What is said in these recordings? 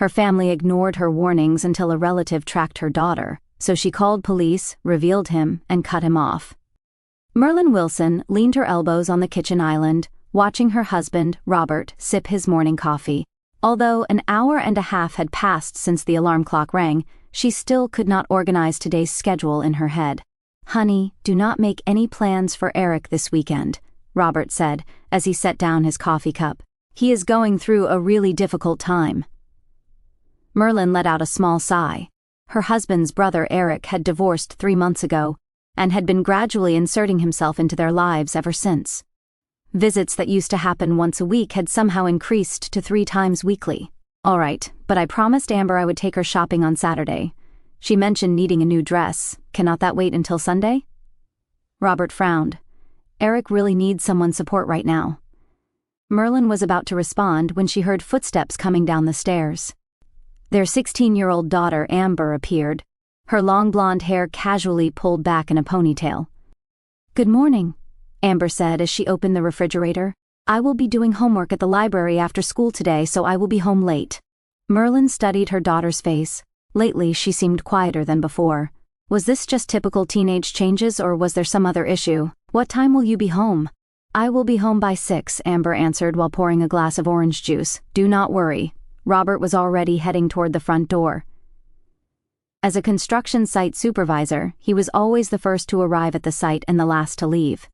Her family ignored her warnings until a relative tracked her daughter, so she called police, revealed him, and cut him off. Merlin Wilson leaned her elbows on the kitchen island, watching her husband, Robert, sip his morning coffee. Although an hour and a half had passed since the alarm clock rang, she still could not organize today's schedule in her head. "Honey, do not make any plans for Eric this weekend," Robert said as he set down his coffee cup. "He is going through a really difficult time." Merlin let out a small sigh. Her husband's brother Eric had divorced 3 months ago, and had been gradually inserting himself into their lives ever since. Visits that used to happen once a week had somehow increased to 3 times weekly. "All right, but I promised Amber I would take her shopping on Saturday. She mentioned needing a new dress. Cannot that wait until Sunday?" Robert frowned. Eric really needs someone's support right now. Merlin was about to respond when she heard footsteps coming down the stairs. Their 16-year-old daughter, Amber, appeared, her long blonde hair casually pulled back in a ponytail. "Good morning," Amber said as she opened the refrigerator. "I will be doing homework at the library after school today, so I will be home late." Merlin studied her daughter's face. Lately, she seemed quieter than before. Was this just typical teenage changes, or was there some other issue? "What time will you be home?" "I will be home by 6, Amber answered while pouring a glass of orange juice. "Do not worry." Robert was already heading toward the front door. As a construction site supervisor, he was always the first to arrive at the site and the last to leave.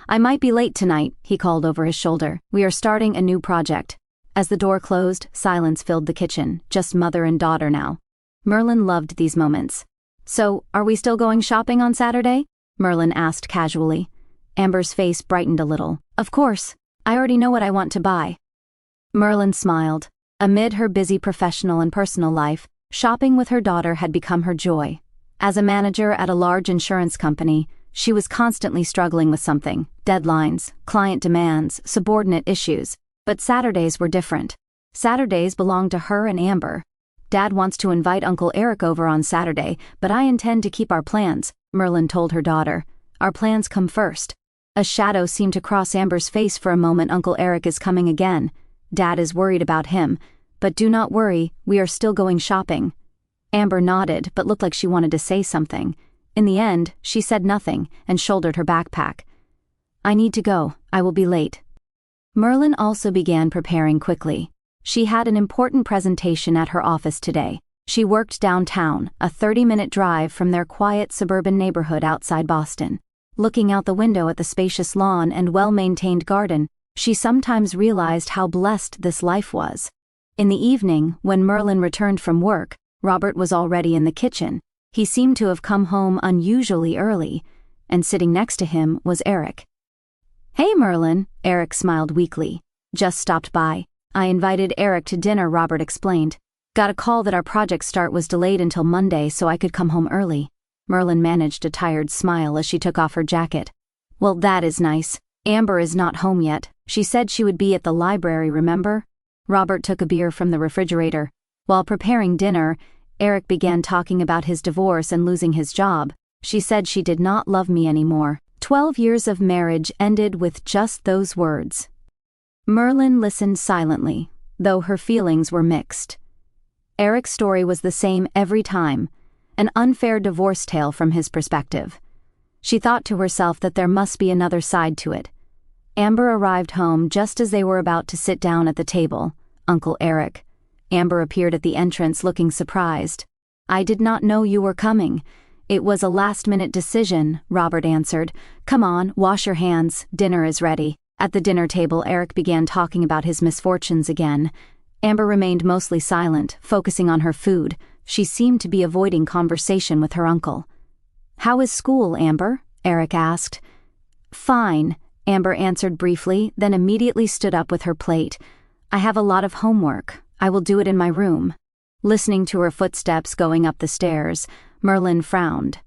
"I might be late tonight," he called over his shoulder. "We are starting a new project." As the door closed, silence filled the kitchen, just mother and daughter now. Merlin loved these moments. "So, are we still going shopping on Saturday?" Merlin asked casually. Amber's face brightened a little. "Of course. I already know what I want to buy." Merlin smiled. Amid her busy professional and personal life, shopping with her daughter had become her joy. As a manager at a large insurance company, she was constantly struggling with something: deadlines, client demands, subordinate issues. But Saturdays were different. Saturdays belonged to her and Amber. "Dad wants to invite Uncle Eric over on Saturday, but I intend to keep our plans," Merlin told her daughter. "Our plans come first." A shadow seemed to cross Amber's face for a moment. "Uncle Eric is coming again. Dad is worried about him. But do not worry, we are still going shopping." Amber nodded, but looked like she wanted to say something. In the end, she said nothing and shouldered her backpack. "I need to go. I will be late." Merlin also began preparing quickly. She had an important presentation at her office today. She worked downtown, a 30-minute drive from their quiet suburban neighborhood outside Boston. Looking out the window at the spacious lawn and well-maintained garden, she sometimes realized how blessed this life was. In the evening, when Merlin returned from work, Robert was already in the kitchen. He seemed to have come home unusually early, and sitting next to him was Eric. "Hey, Merlin," Eric smiled weakly. "Just stopped by. I invited Eric to dinner," Robert explained. "Got a call that our project start was delayed until Monday so I could come home early." Merlin managed a tired smile as she took off her jacket. "Well, that is nice. Amber is not home yet. She said she would be at the library, remember?" Robert took a beer from the refrigerator. While preparing dinner, Eric began talking about his divorce and losing his job. "She said she did not love me anymore." 12 years of marriage ended with just those words. Merlin listened silently, though her feelings were mixed. Eric's story was the same every time, an unfair divorce tale from his perspective. She thought to herself that there must be another side to it. Amber arrived home just as they were about to sit down at the table. Uncle Eric. Amber appeared at the entrance looking surprised. "I did not know you were coming. It was a last-minute decision," Robert answered. "Come on, wash your hands. Dinner is ready." At the dinner table, Eric began talking about his misfortunes again. Amber remained mostly silent, focusing on her food. She seemed to be avoiding conversation with her uncle. "How is school, Amber?" Eric asked. "Fine," Amber answered briefly, then immediately stood up with her plate. "I have a lot of homework. I will do it in my room." Listening to her footsteps going up the stairs, Merlin frowned.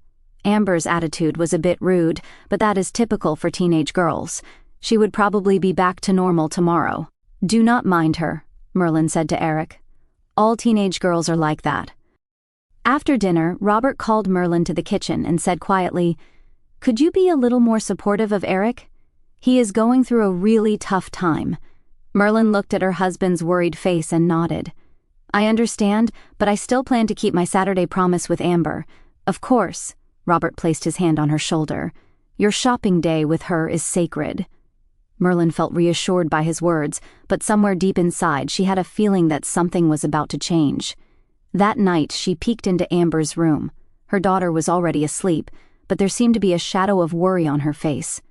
Amber's attitude was a bit rude, but that is typical for teenage girls. She would probably be back to normal tomorrow. "Do not mind her," Merlin said to Eric. "All teenage girls are like that." After dinner, Robert called Merlin to the kitchen and said quietly, "Could you be a little more supportive of Eric? He is going through a really tough time." Merlin looked at her husband's worried face and nodded. I understand, but I still plan to keep my Saturday promise with Amber. Of course. Robert placed his hand on her shoulder. Your shopping day with her is sacred. Merlin felt reassured by his words, but somewhere deep inside she had a feeling that something was about to change. That night she peeked into Amber's room. Her daughter was already asleep, but there seemed to be a shadow of worry on her face.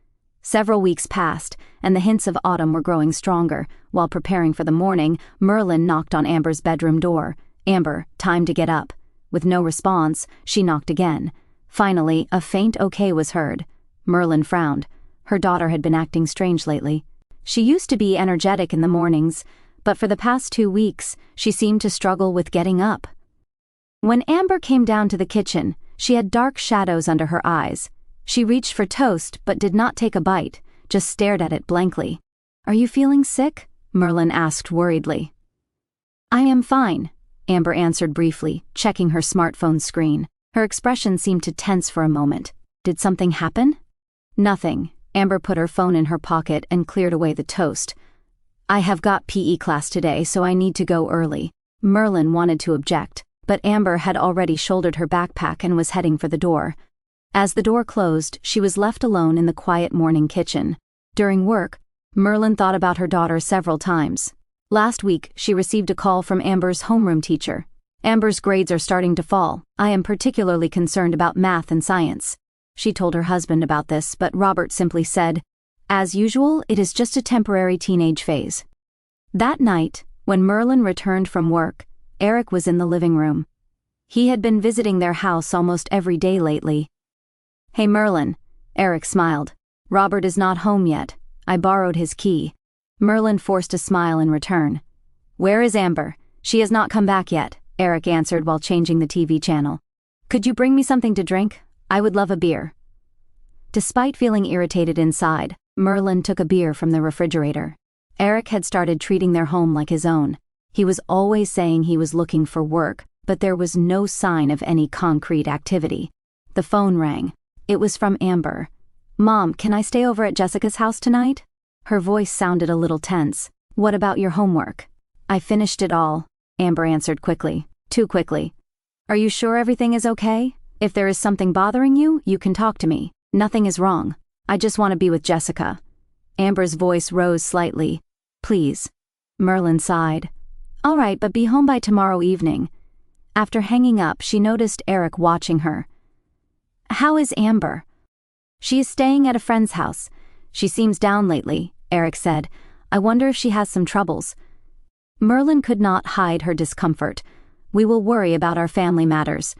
Several weeks passed, and the hints of autumn were growing stronger. While preparing for the morning, Merlin knocked on Amber's bedroom door. Amber, time to get up. With no response, she knocked again. Finally, a faint okay was heard. Merlin frowned. Her daughter had been acting strange lately. She used to be energetic in the mornings, but for the past 2 weeks, she seemed to struggle with getting up. When Amber came down to the kitchen, she had dark shadows under her eyes. She reached for toast but did not take a bite, just stared at it blankly. Are you feeling sick? Merlin asked worriedly. I am fine, Amber answered briefly, checking her smartphone screen. Her expression seemed to tense for a moment. Did something happen? Nothing. Amber put her phone in her pocket and cleared away the toast. I have got PE class today, so I need to go early. Merlin wanted to object, but Amber had already shouldered her backpack and was heading for the door. As the door closed, she was left alone in the quiet morning kitchen. During work, Merlin thought about her daughter several times. Last week, she received a call from Amber's homeroom teacher. Amber's grades are starting to fall. I am particularly concerned about math and science. She told her husband about this, but Robert simply said, as usual, it is just a temporary teenage phase. That night, when Merlin returned from work, Eric was in the living room. He had been visiting their house almost every day lately. Hey Merlin, Eric smiled. Robert is not home yet. I borrowed his key. Merlin forced a smile in return. Where is Amber? She has not come back yet, Eric answered while changing the TV channel. Could you bring me something to drink? I would love a beer. Despite feeling irritated inside, Merlin took a beer from the refrigerator. Eric had started treating their home like his own. He was always saying he was looking for work, but there was no sign of any concrete activity. The phone rang. It was from Amber. Mom, can I stay over at Jessica's house tonight? Her voice sounded a little tense. What about your homework? I finished it all, Amber answered quickly. Too quickly. Are you sure everything is okay? If there is something bothering you, you can talk to me. Nothing is wrong. I just want to be with Jessica. Amber's voice rose slightly. Please. Merlin sighed. All right, but be home by tomorrow evening. After hanging up, she noticed Eric watching her. How is Amber? She is staying at a friend's house. She seems down lately, Eric said. I wonder if she has some troubles. Merlin could not hide her discomfort. We will worry about our family matters.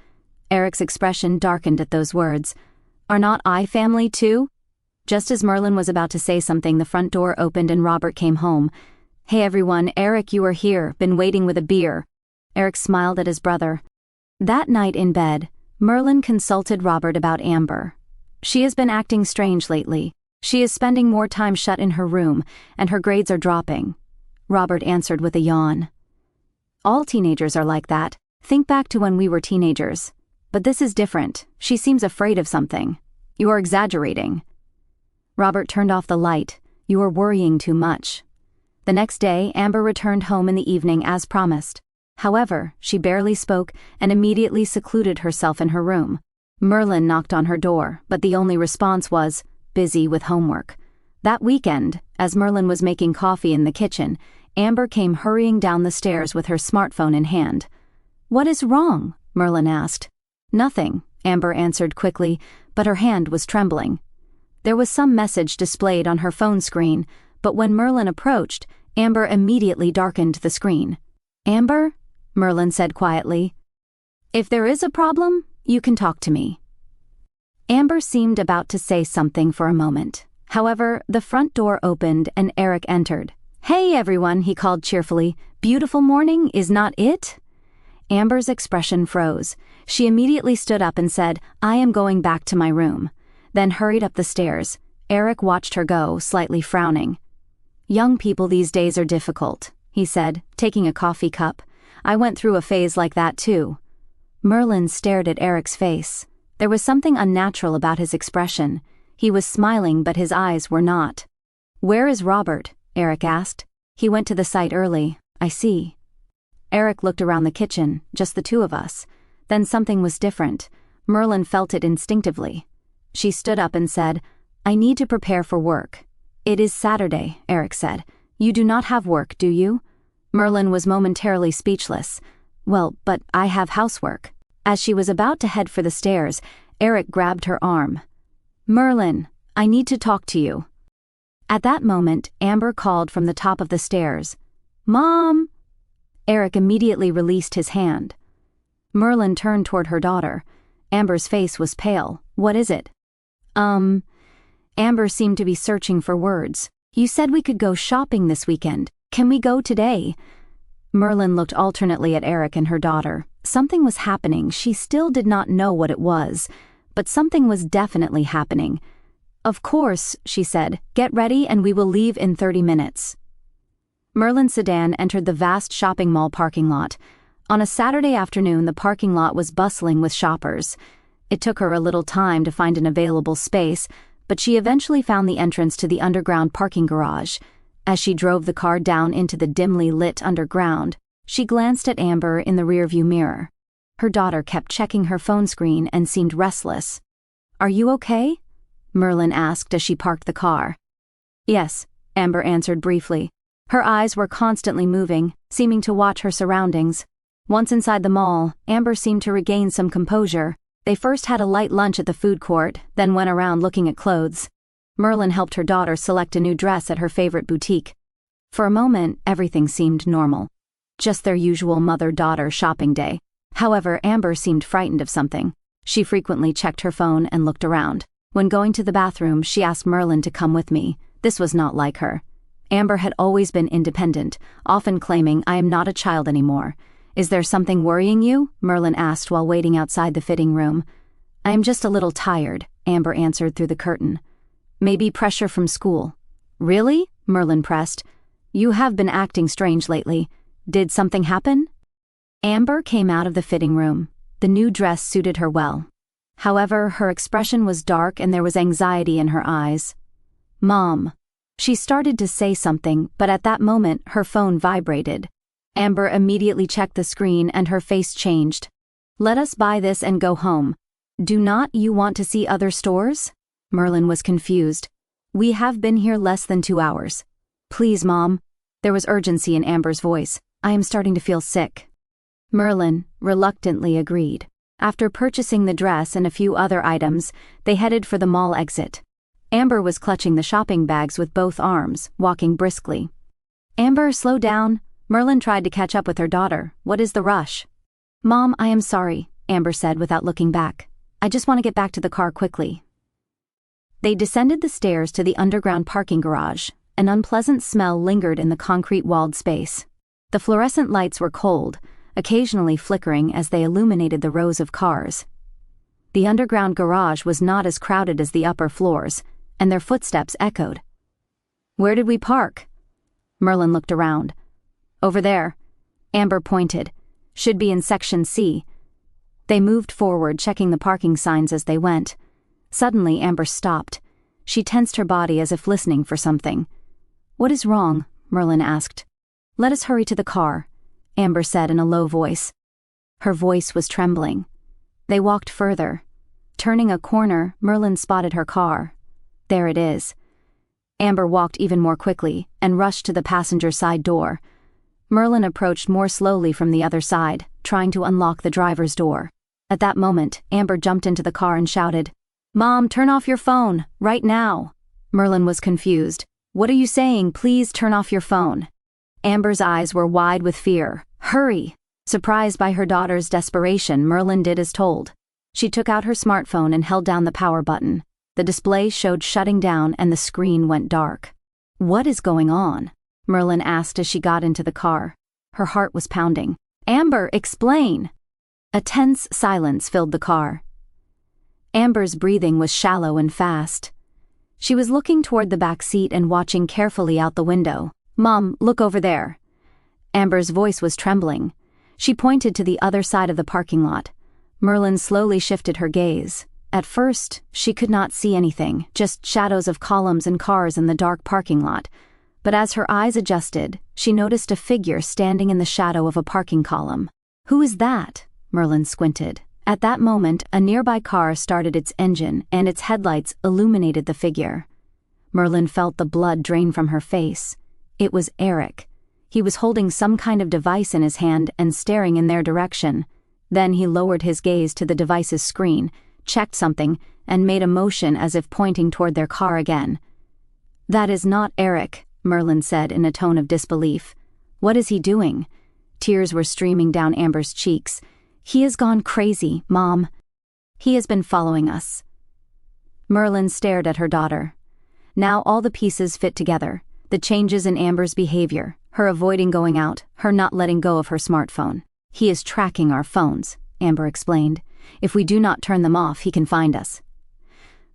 Eric's expression darkened at those words. Are not I family too? Just as Merlin was about to say something, the front door opened and Robert came home. Hey everyone, Eric, you are here, been waiting with a beer. Eric smiled at his brother. That night in bed, Merlin consulted Robert about Amber. She has been acting strange lately. She is spending more time shut in her room, and her grades are dropping. Robert answered with a yawn. All teenagers are like that. Think back to when we were teenagers. But this is different. She seems afraid of something. You are exaggerating. Robert turned off the light. You are worrying too much. The next day, Amber returned home in the evening as promised. However, she barely spoke and immediately secluded herself in her room. Merlin knocked on her door, but the only response was, busy with homework. That weekend, as Merlin was making coffee in the kitchen, Amber came hurrying down the stairs with her smartphone in hand. What is wrong? Merlin asked. Nothing, Amber answered quickly, but her hand was trembling. There was some message displayed on her phone screen, but when Merlin approached, Amber immediately darkened the screen. Amber? Merlin said quietly. If there is a problem, you can talk to me. Amber seemed about to say something for a moment. However, the front door opened and Eric entered. Hey everyone, he called cheerfully. Beautiful morning, is not it? Amber's expression froze. She immediately stood up and said, I am going back to my room. Then hurried up the stairs. Eric watched her go, slightly frowning. Young people these days are difficult, he said, taking a coffee cup. I went through a phase like that too. Merlin stared at Eric's face. There was something unnatural about his expression. He was smiling, but his eyes were not. Where is Robert? Eric asked. He went to the site early. I see. Eric looked around the kitchen, just the two of us. Then something was different. Merlin felt it instinctively. She stood up and said, "I need to prepare for work." "It is Saturday," Eric said. "You do not have work, do you?" Merlin was momentarily speechless. "Well, but I have housework." As she was about to head for the stairs, Eric grabbed her arm. "Merlin, I need to talk to you." At that moment, Amber called from the top of the stairs. "Mom!" Eric immediately released his hand. Merlin turned toward her daughter. Amber's face was pale. "What is it?" Amber seemed to be searching for words. "You said we could go shopping this weekend. Can we go today?" Merlin looked alternately at Eric and her daughter. Something was happening. She still did not know what it was, but something was definitely happening. "Of course," she said. "Get ready and we will leave in 30 minutes. Merlin's sedan entered the vast shopping mall parking lot. On a Saturday afternoon, the parking lot was bustling with shoppers. It took her a little time to find an available space, but she eventually found the entrance to the underground parking garage. As she drove the car down into the dimly lit underground, she glanced at Amber in the rearview mirror. Her daughter kept checking her phone screen and seemed restless. "Are you okay?" Merlin asked as she parked the car. "Yes," Amber answered briefly. Her eyes were constantly moving, seeming to watch her surroundings. Once inside the mall, Amber seemed to regain some composure. They first had a light lunch at the food court, then went around looking at clothes. Merlin helped her daughter select a new dress at her favorite boutique. For a moment, everything seemed normal. Just their usual mother-daughter shopping day. However, Amber seemed frightened of something. She frequently checked her phone and looked around. When going to the bathroom, she asked Merlin to come with me. This was not like her. Amber had always been independent, often claiming, "I am not a child anymore." "Is there something worrying you?" Merlin asked while waiting outside the fitting room. "I am just a little tired," Amber answered through the curtain. "Maybe pressure from school." "Really?" Merlin pressed. "You have been acting strange lately. Did something happen?" Amber came out of the fitting room. The new dress suited her well. However, her expression was dark and there was anxiety in her eyes. "Mom." She started to say something, but at that moment, her phone vibrated. Amber immediately checked the screen and her face changed. "Let us buy this and go home. Do not you want to see other stores?" Merlin was confused. "We have been here less than 2 hours. Please, Mom." There was urgency in Amber's voice. "I am starting to feel sick." Merlin reluctantly agreed. After purchasing the dress and a few other items, they headed for the mall exit. Amber was clutching the shopping bags with both arms, walking briskly. "Amber, slow down." Merlin tried to catch up with her daughter. "What is the rush?" "Mom, I am sorry," Amber said without looking back. "I just want to get back to the car quickly." They descended the stairs to the underground parking garage. An unpleasant smell lingered in the concrete-walled space. The fluorescent lights were cold, occasionally flickering as they illuminated the rows of cars. The underground garage was not as crowded as the upper floors, and their footsteps echoed. "Where did we park?" Merlin looked around. "Over there." Amber pointed. "Should be in Section C." They moved forward, checking the parking signs as they went. Suddenly, Amber stopped. She tensed her body as if listening for something. "What is wrong?" Merlin asked. "Let us hurry to the car," Amber said in a low voice. Her voice was trembling. They walked further. Turning a corner, Merlin spotted her car. "There it is." Amber walked even more quickly and rushed to the passenger side door. Merlin approached more slowly from the other side, trying to unlock the driver's door. At that moment, Amber jumped into the car and shouted, "Mom, turn off your phone, right now." Merlin was confused. "What are you saying? Please turn off your phone." Amber's eyes were wide with fear. "Hurry!" Surprised by her daughter's desperation, Merlin did as told. She took out her smartphone and held down the power button. The display showed shutting down and the screen went dark. "What is going on?" Merlin asked as she got into the car. Her heart was pounding. "Amber, explain!" A tense silence filled the car. Amber's breathing was shallow and fast. She was looking toward the back seat and watching carefully out the window. "Mom, look over there." Amber's voice was trembling. She pointed to the other side of the parking lot. Merlin slowly shifted her gaze. At first, she could not see anything, just shadows of columns and cars in the dark parking lot. But as her eyes adjusted, she noticed a figure standing in the shadow of a parking column. "Who is that?" Merlin squinted. At that moment, a nearby car started its engine and its headlights illuminated the figure. Merlin felt the blood drain from her face. It was Eric. He was holding some kind of device in his hand and staring in their direction. Then he lowered his gaze to the device's screen, checked something, and made a motion as if pointing toward their car again. "That is not Eric," Merlin said in a tone of disbelief. "What is he doing?" Tears were streaming down Amber's cheeks. "He has gone crazy, Mom. He has been following us." Merlin stared at her daughter. Now all the pieces fit together. The changes in Amber's behavior, her avoiding going out, her not letting go of her smartphone. "He is tracking our phones," Amber explained. "If we do not turn them off, he can find us."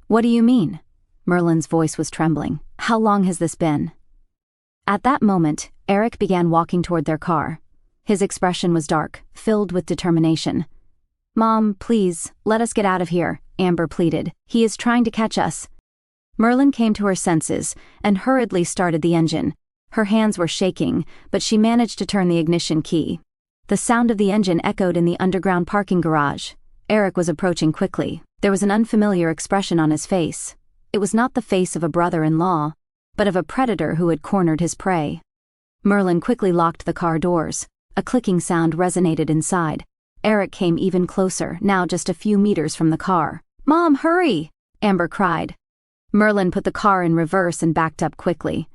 "What do you mean?" Merlin's voice was trembling. "How long has this been?" At that moment, Eric began walking toward their car. His expression was dark, filled with determination. "Mom, please, let us get out of here," Amber pleaded. "He is trying to catch us." Merlin came to her senses and hurriedly started the engine. Her hands were shaking, but she managed to turn the ignition key. The sound of the engine echoed in the underground parking garage. Eric was approaching quickly. There was an unfamiliar expression on his face. It was not the face of a brother-in-law, but of a predator who had cornered his prey. Merlin quickly locked the car doors. A clicking sound resonated inside. Eric came even closer, now just a few meters from the car. "Mom, hurry!" Amber cried. Merlin put the car in reverse and backed up quickly.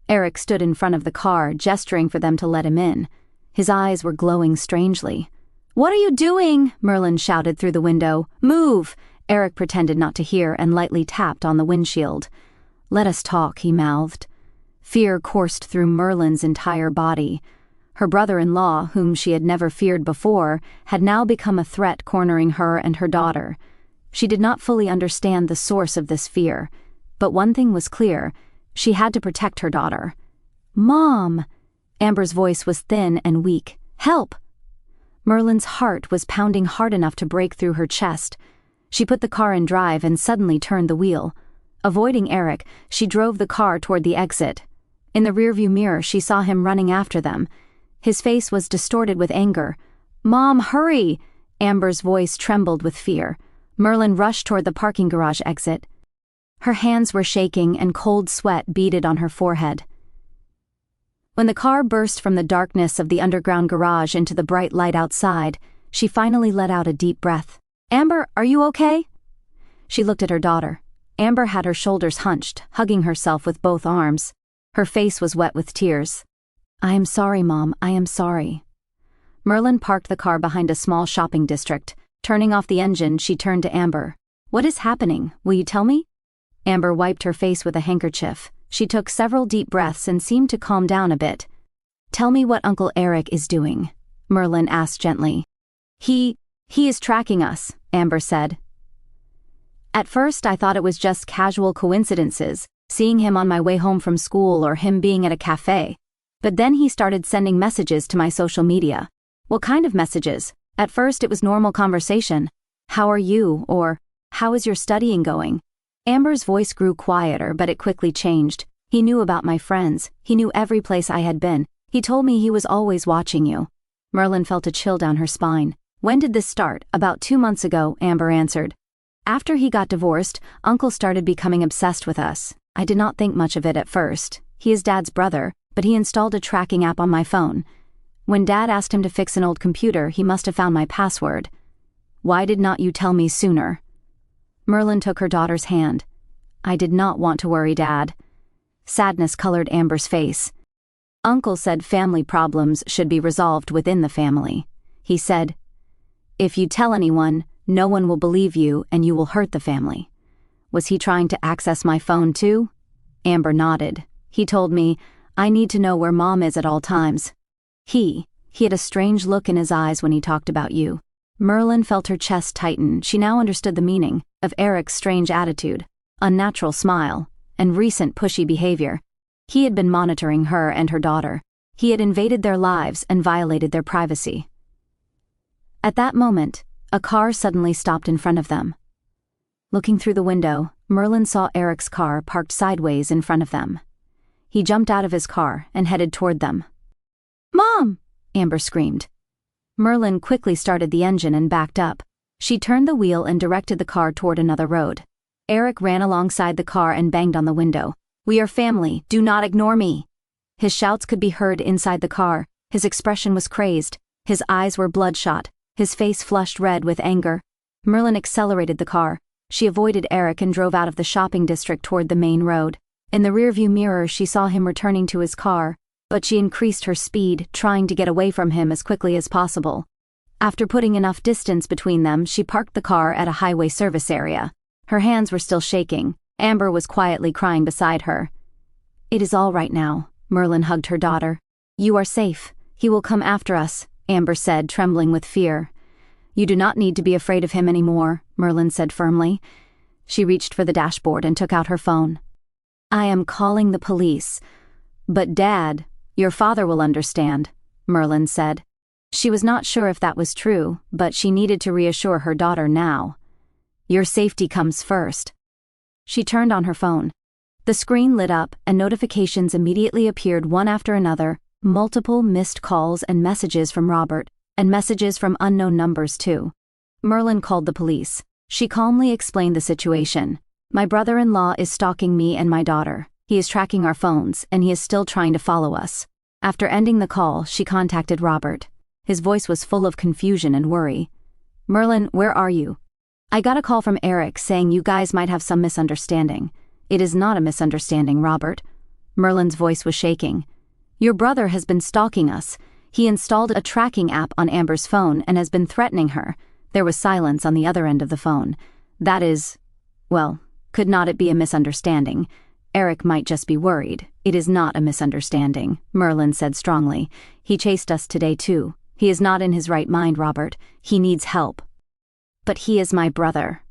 Eric stood in front of the car, gesturing for them to let him in. His eyes were glowing strangely. "What are you doing?" Merlin shouted through the window. "Move!" Eric pretended not to hear and lightly tapped on the windshield. "Let us talk," he mouthed. Fear coursed through Merlin's entire body. Her brother-in-law, whom she had never feared before, had now become a threat cornering her and her daughter. She did not fully understand the source of this fear, but one thing was clear: she had to protect her daughter. "Mom!" Amber's voice was thin and weak. "Help!" Merlin's heart was pounding hard enough to break through her chest. She put the car in drive and suddenly turned the wheel. Avoiding Eric, she drove the car toward the exit. In the rearview mirror, she saw him running after them. His face was distorted with anger. "Mom, hurry!" Amber's voice trembled with fear. Merlin rushed toward the parking garage exit. Her hands were shaking and cold sweat beaded on her forehead. When the car burst from the darkness of the underground garage into the bright light outside, she finally let out a deep breath. "Amber, are you okay?" She looked at her daughter. Amber had her shoulders hunched, hugging herself with both arms. Her face was wet with tears. "I am sorry, Mom, I am sorry." Merlin parked the car behind a small shopping district. Turning off the engine, she turned to Amber. "What is happening? Will you tell me?" Amber wiped her face with a handkerchief. She took several deep breaths and seemed to calm down a bit. "Tell me what Uncle Eric is doing," Merlin asked gently. He is tracking us," Amber said. "At first I thought it was just casual coincidences, seeing him on my way home from school or him being at a cafe. But then he started sending messages to my social media." "What kind of messages?" "At first it was normal conversation. 'How are you?' or 'How is your studying going?' Amber's voice grew quieter, but it quickly changed. "He knew about my friends. He knew every place I had been. He told me he was always watching you." Merlin felt a chill down her spine. "When did this start?" "About 2 months ago," Amber answered. "After he got divorced, Uncle started becoming obsessed with us. I did not think much of it at first. He is Dad's brother, but he installed a tracking app on my phone. When Dad asked him to fix an old computer, he must have found my password. Why did not you tell me sooner?" Merlin took her daughter's hand. "I did not want to worry Dad." Sadness colored Amber's face. "Uncle said family problems should be resolved within the family. He said, 'If you tell anyone, no one will believe you and you will hurt the family.' Was he trying to access my phone too?" Amber nodded. "He told me, 'I need to know where Mom is at all times.' He had a strange look in his eyes when he talked about you." Merlin felt her chest tighten. She now understood the meaning of Eric's strange attitude, unnatural smile, and recent pushy behavior. He had been monitoring her and her daughter. He had invaded their lives and violated their privacy. At that moment, a car suddenly stopped in front of them. Looking through the window, Merlin saw Eric's car parked sideways in front of them. He jumped out of his car and headed toward them. "Mom!" Amber screamed. Merlin quickly started the engine and backed up. She turned the wheel and directed the car toward another road. Eric ran alongside the car and banged on the window. "We are family, do not ignore me." His shouts could be heard inside the car. His expression was crazed. His eyes were bloodshot. His face flushed red with anger. Merlin accelerated the car. She avoided Eric and drove out of the shopping district toward the main road. In the rearview mirror, she saw him returning to his car, but she increased her speed, trying to get away from him as quickly as possible. After putting enough distance between them, she parked the car at a highway service area. Her hands were still shaking. Amber was quietly crying beside her. "It is all right now," Merlin hugged her daughter. "You are safe. He will come after us," Amber said, trembling with fear. "You do not need to be afraid of him anymore," Merlin said firmly. She reached for the dashboard and took out her phone. "I am calling the police." "But Dad, your father will understand," Merlin said. She was not sure if that was true, but she needed to reassure her daughter now. "Your safety comes first." She turned on her phone. The screen lit up and notifications immediately appeared one after another, multiple missed calls and messages from Robert, and messages from unknown numbers too. Merlin called the police. She calmly explained the situation. "My brother-in-law is stalking me and my daughter. He is tracking our phones, and he is still trying to follow us." After ending the call, she contacted Robert. His voice was full of confusion and worry. "Merlin, where are you?" "I got a call from Eric saying you guys might have some misunderstanding." "It is not a misunderstanding, Robert." Merlin's voice was shaking. "Your brother has been stalking us. He installed a tracking app on Amber's phone and has been threatening her." There was silence on the other end of the phone. "That is, well, could not it be a misunderstanding? Eric might just be worried." "It is not a misunderstanding," Merlin said strongly. "He chased us today too. He is not in his right mind, Robert. He needs help." "But he is my brother."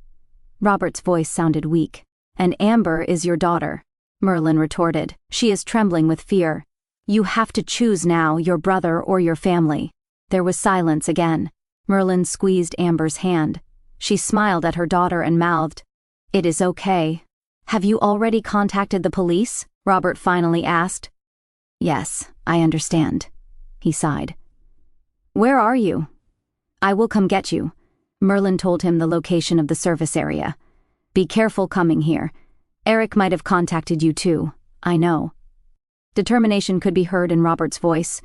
Robert's voice sounded weak. "And Amber is your daughter," Merlin retorted. She is trembling with fear. "You have to choose now, your brother or your family." There was silence again. Merlin squeezed Amber's hand. She smiled at her daughter and mouthed, "It is okay." "Have you already contacted the police?" Robert finally asked. "Yes, I understand," he sighed. "Where are you?" "I will come get you." Merlin told him the location of the service area. "Be careful coming here. Eric might have contacted you too. I know." Determination could be heard in Robert's voice.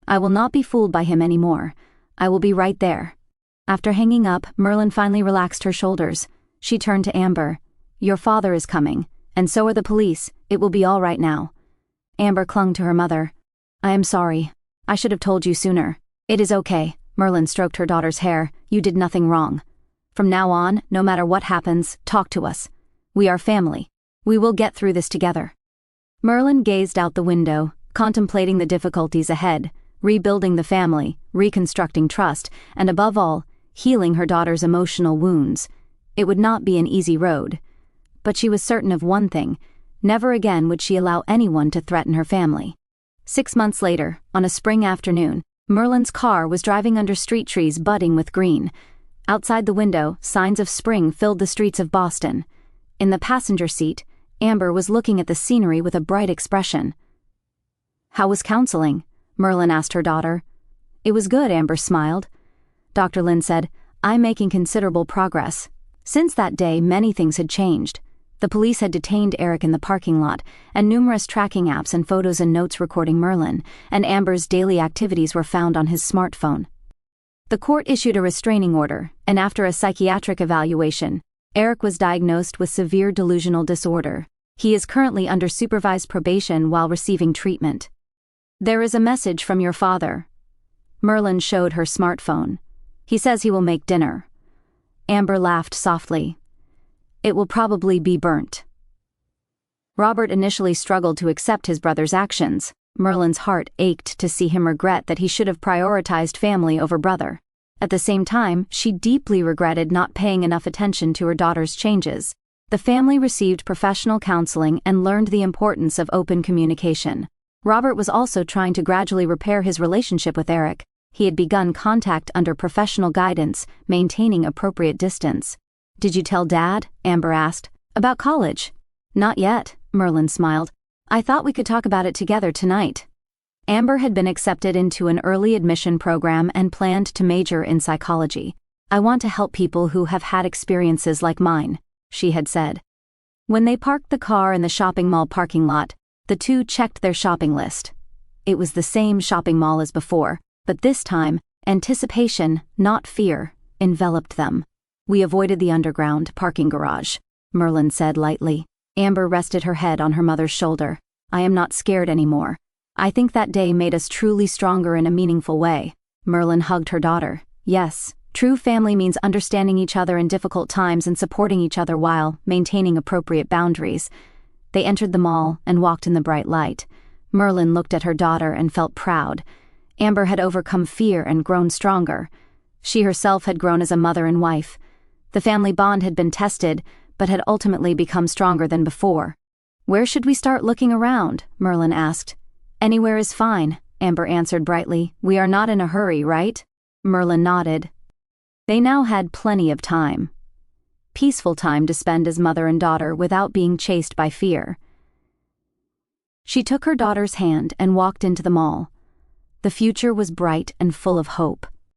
"I will not be fooled by him anymore. I will be right there." After hanging up, Merlin finally relaxed her shoulders. She turned to Amber. "Your father is coming, and so are the police. It will be all right now." Amber clung to her mother. "I am sorry. I should have told you sooner." "It is okay." Merlin stroked her daughter's hair. "You did nothing wrong. From now on, no matter what happens, talk to us. We are family. We will get through this together." Merlin gazed out the window, contemplating the difficulties ahead, rebuilding the family, reconstructing trust, and above all, healing her daughter's emotional wounds. It would not be an easy road. But she was certain of one thing: never again would she allow anyone to threaten her family. 6 months later, on a spring afternoon, Merlin's car was driving under street trees budding with green. Outside the window, signs of spring filled the streets of Boston. In the passenger seat, Amber was looking at the scenery with a bright expression. "How was counseling?" Merlin asked her daughter. "It was good," Amber smiled. Dr. Lin said, "I'm making considerable progress." Since that day, many things had changed. The police had detained Eric in the parking lot, and numerous tracking apps and photos and notes recording Merlin, and Amber's daily activities were found on his smartphone. The court issued a restraining order, and after a psychiatric evaluation, Eric was diagnosed with severe delusional disorder. He is currently under supervised probation while receiving treatment. "There is a message from your father." Merlin showed her smartphone. "He says he will make dinner." Amber laughed softly. "It will probably be burnt." Robert initially struggled to accept his brother's actions. Merlin's heart ached to see him regret that he should have prioritized family over brother. At the same time, she deeply regretted not paying enough attention to her daughter's changes. The family received professional counseling and learned the importance of open communication. Robert was also trying to gradually repair his relationship with Eric. He had begun contact under professional guidance, maintaining appropriate distance. "Did you tell Dad?" Amber asked. "About college?" "Not yet," Merlin smiled. I thought we could talk about it together tonight. Amber had been accepted into an early admission program and planned to major in psychology. I want to help people who have had experiences like mine, she had said. When they parked the car in the shopping mall parking lot, the two checked their shopping list. It was the same shopping mall as before, but this time, anticipation, not fear, enveloped them. We avoided the underground parking garage, Merlin said lightly. Amber rested her head on her mother's shoulder. I am not scared anymore. I think that day made us truly stronger in a meaningful way. Merlin hugged her daughter. Yes, true family means understanding each other in difficult times and supporting each other while maintaining appropriate boundaries. They entered the mall and walked in the bright light. Merlin looked at her daughter and felt proud. Amber had overcome fear and grown stronger. She herself had grown as a mother and wife. The family bond had been tested, but had ultimately become stronger than before. Where should we start looking around? Merlin asked. Anywhere is fine, Amber answered brightly. We are not in a hurry, right? Merlin nodded. They now had plenty of time. Peaceful time to spend as mother and daughter without being chased by fear. She took her daughter's hand and walked into the mall. The future was bright and full of hope.